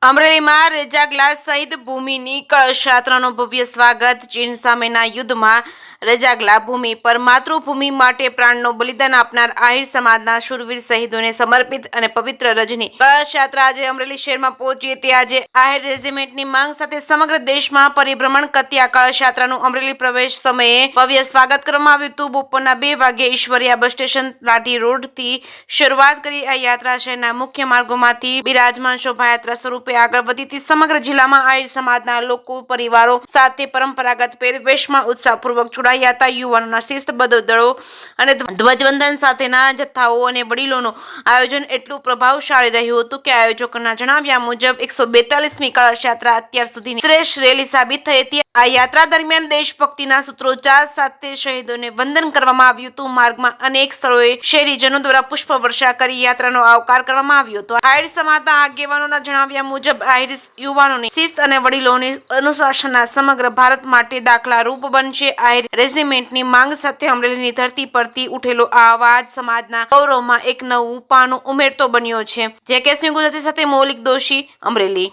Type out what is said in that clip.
અમરેલીમાં રેજા ગ્લાસ સહિત ભૂમિની કળશયાત્રાનું ભવ્ય સ્વાગત. ચીન સામેના યુદ્ધમાં રેજાગલા ભૂમિ પર માતૃભૂમિ માટે પ્રાણનું બલિદાન આપનાર આહિર સમાજના શૂરવીર શહીદોને સમર્પિત અને પવિત્ર રજની કળશયાત્રા આજે અમરેલી શહેરમાં પહોંચી હતી. આજે આહિર રેજિમેન્ટની માંગ સાથે સમગ્ર દેશમાં પરિભ્રમણ કરતી આ કળશયાત્રાનું અમરેલી પ્રવેશ સમયે ભવ્ય સ્વાગત કરવામાં આવ્યું હતું. બપોરના 2 વાગ્યે ઈશ્વરિયા બસ સ્ટેશન લાઠી રોડથી શરૂઆત કરી આ યાત્રા શહેરના મુખ્ય માર્ગોમાંથી બિરાજમાન શોભાયાત્રા સ્વરૂપે આગળ વધી હતી. સમગ્ર જિલ્લામાં આહિર સમાજના લોકો પરિવારો સાથે પરંપરાગત પહેરવેશમાં ઉત્સાહપૂર્વક જોડાયા હતા. યુવાનોના શિસ્તબદ્ધ દળો અને ધ્વજવંદન સાથેના જથ્થાઓ અને વડીલોનું આયોજન એટલું પ્રભાવશાળી રહ્યું હતું કે આયોજકોના જણાવ્યા મુજબ 142મી કળશયાત્રા અત્યાર સુધીની શ્રેષ્ઠ રેલી સાબિત થઈ હતી. આ યાત્રા દરમિયાન દેશભક્તિના સૂત્રોચ્ચાર સાથે શહીદોને વંદન કરવામાં આવ્યું હતું. માર્ગમાં અનેક સ્થળોએ શહેરીજનો દ્વારા પુષ્પવર્ષા કરી યાત્રાનો આવકાર કરવામાં આવ્યો હતો. આહિર સમાજના આગેવાનોના જણાવ્યા મુજબ આહિર યુવાનોની શિસ્ત અને વડીલોની અનુશાસનના સમગ્ર ભારત માટે દાખલારૂપ બનશે. આહિર રેજિમેન્ટની માંગ સાથે અમરેલીની ધરતી પરથી ઉઠેલો આ અવાજ સમાજના ગૌરવમાં એક નવું પાનું ઉમેરતો બન્યો છે. જે કે ગુજરાતી સાથે મૌલિક દોશી, અમરેલી.